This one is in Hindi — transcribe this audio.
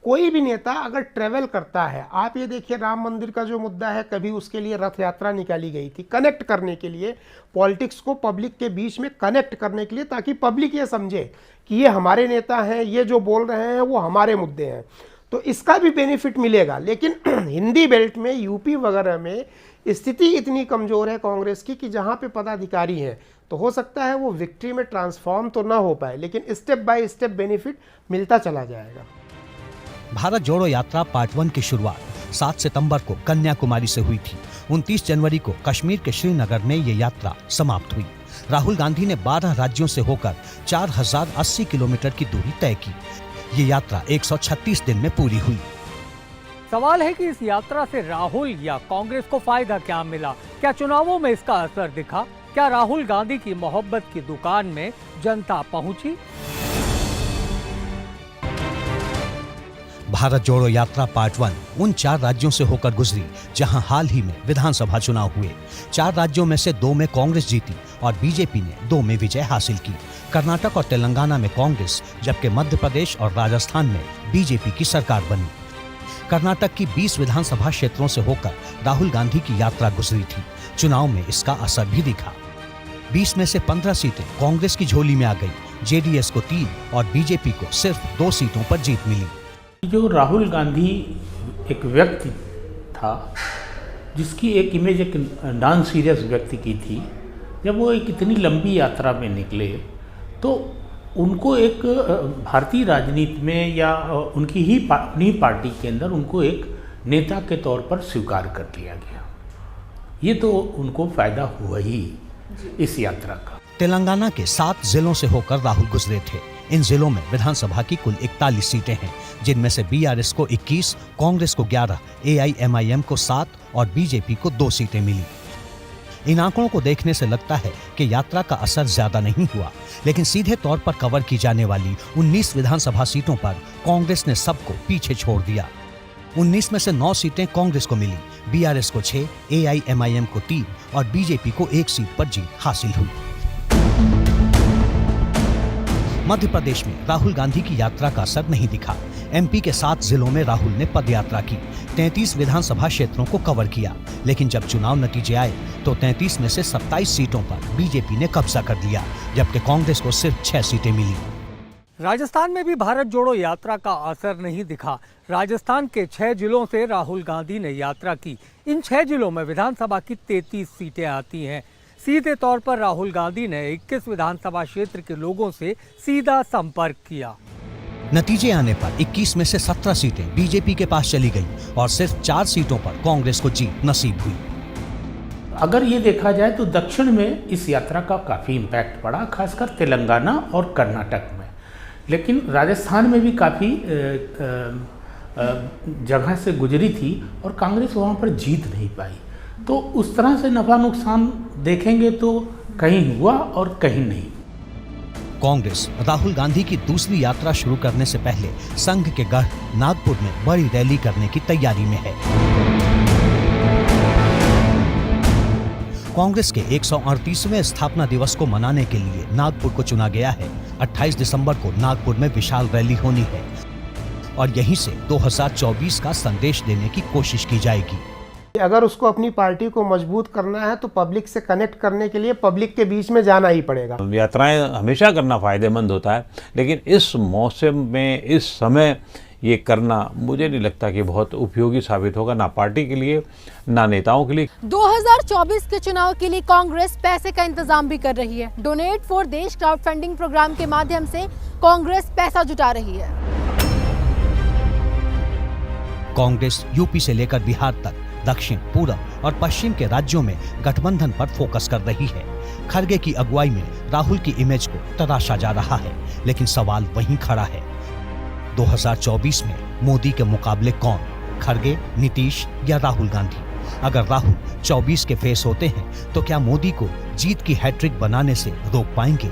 कोई भी नेता अगर ट्रेवल करता है, आप ये देखिए राम मंदिर का जो मुद्दा है, कभी उसके लिए रथ यात्रा निकाली गई थी, कनेक्ट करने के लिए, पॉलिटिक्स को पब्लिक के बीच में कनेक्ट करने के लिए, ताकि पब्लिक ये समझे कि ये हमारे नेता हैं, ये जो बोल रहे हैं वो हमारे मुद्दे हैं, तो इसका भी बेनिफिट मिलेगा। लेकिन हिंदी बेल्ट में, यूपी वगैरह में स्थिति इतनी कमज़ोर है कांग्रेस की कि जहाँ पे पदाधिकारी हैं, तो हो सकता है वो विक्ट्री में ट्रांसफॉर्म तो ना हो पाए, लेकिन स्टेप बाय स्टेप बेनिफिट मिलता चला जाएगा। भारत जोड़ो यात्रा पार्ट 1 की शुरुआत 7 सितंबर को कन्याकुमारी से हुई थी। 29 जनवरी को कश्मीर के श्रीनगर में ये यात्रा समाप्त हुई। राहुल गांधी ने 12 राज्यों से होकर 4080 किलोमीटर की दूरी तय की। ये यात्रा 136 दिन में पूरी हुई। सवाल है कि इस यात्रा से राहुल या कांग्रेस को फायदा क्या मिला? क्या चुनावों में इसका असर दिखा? क्या राहुल गांधी की मोहब्बत की दुकान में जनता पहुंची? भारत जोड़ो यात्रा पार्ट 1 उन 4 राज्यों से होकर गुजरी जहां हाल ही में विधानसभा चुनाव हुए। 4 राज्यों में से 2 में कांग्रेस जीती और बीजेपी ने 2 में विजय हासिल की। कर्नाटक और तेलंगाना में कांग्रेस, जबकि मध्य प्रदेश और राजस्थान में बीजेपी की सरकार बनी। कर्नाटक की 20 विधानसभा क्षेत्रों से होकर राहुल गांधी की यात्रा गुजरी थी। चुनाव में इसका असर भी दिखा। 20 में से 15 सीटें कांग्रेस की झोली में आ गई। जेडीएस को 3 और बीजेपी को सिर्फ 2 सीटों पर जीत मिली। जो राहुल गांधी एक व्यक्ति था, जिसकी एक इमेज एक नॉन सीरियस व्यक्ति की थी, जब वो एक इतनी लंबी यात्रा में निकले तो उनको एक भारतीय राजनीति में या उनकी ही अपनी पार्टी के अंदर उनको एक नेता के तौर पर स्वीकार कर लिया गया। ये तो उनको फायदा हुआ ही इस यात्रा का। तेलंगाना के 7 जिलों से होकर राहुल गुजरे थे। इन जिलों में विधानसभा की कुल 41 सीटें हैं, जिनमें से बीआरएस को 21, कांग्रेस को 11, एआईएमआईएम को 7 और बीजेपी को 2 सीटें मिली। इन आंकड़ों को देखने से लगता है कि यात्रा का असर ज्यादा नहीं हुआ, लेकिन सीधे तौर पर कवर की जाने वाली 19 विधानसभा सीटों पर कांग्रेस ने सबको पीछे छोड़ दिया। 19 में से 9 सीटें कांग्रेस को मिली, बीआरएस को 6, एआईएमआईएम को 3 और बीजेपी को 1 सीट पर जीत हासिल हुई। मध्य प्रदेश में राहुल गांधी की यात्रा का असर नहीं दिखा। एमपी के 7 जिलों में राहुल ने पदयात्रा की, 33 विधानसभा क्षेत्रों को कवर किया, लेकिन जब चुनाव नतीजे आए तो 33 में से 27 सीटों पर बीजेपी ने कब्जा कर लिया, जबकि कांग्रेस को सिर्फ 6 सीटें मिली। राजस्थान में भी भारत जोड़ो यात्रा का असर नहीं दिखा। राजस्थान के 6 जिलों से राहुल गांधी ने यात्रा की। इन 6 जिलों में विधानसभा की 33 सीटें आती हैं। सीधे तौर पर राहुल गांधी ने 21 विधानसभा क्षेत्र के लोगों से सीधा संपर्क किया। नतीजे आने पर 21 में से 17 सीटें बीजेपी के पास चली गईं और सिर्फ 4 सीटों पर कांग्रेस को जीत नसीब हुई। अगर ये देखा जाए तो दक्षिण में इस यात्रा का काफ़ी इम्पैक्ट पड़ा, खासकर तेलंगाना और कर्नाटक में, लेकिन राजस्थान में भी काफ़ी जगह से गुजरी थी और कांग्रेस वहाँ पर जीत नहीं पाई। तो उस तरह से नफा नुकसान देखेंगे तो कहीं हुआ और कहीं नहीं। कांग्रेस राहुल गांधी की दूसरी यात्रा शुरू करने से पहले संघ के गढ़ नागपुर में बड़ी रैली करने की तैयारी में है। कांग्रेस के 138वें स्थापना दिवस को मनाने के लिए नागपुर को चुना गया है। 28 दिसंबर को नागपुर में विशाल रैली होनी है और यहीं से 2024 का संदेश देने की कोशिश की जाएगी। अगर उसको अपनी पार्टी को मजबूत करना है तो पब्लिक से कनेक्ट करने के लिए पब्लिक के बीच में जाना ही पड़ेगा। यात्राएं हमेशा करना फायदेमंद होता है, लेकिन इस मौसम में, इस समय ये करना मुझे नहीं लगता कि बहुत उपयोगी साबित होगा, ना पार्टी के लिए ना नेताओं के लिए। 2024 के चुनाव के लिए कांग्रेस पैसे का इंतजाम भी कर रही है। डोनेट फॉर देश क्राउड फंडिंग प्रोग्राम के माध्यम से कांग्रेस पैसा जुटा रही है। कांग्रेस यूपी से लेकर बिहार तक दक्षिण, पूर्व और पश्चिम के राज्यों में गठबंधन पर फोकस कर रही है। खरगे की अगुवाई में राहुल की इमेज को तराशा जा रहा है, लेकिन सवाल वहीं खड़ा है, 2024 में मोदी के मुकाबले कौन? खरगे, नीतीश या राहुल गांधी? अगर राहुल 24 के फेस होते हैं तो क्या मोदी को जीत की हैट्रिक बनाने से रोक पाएंगे?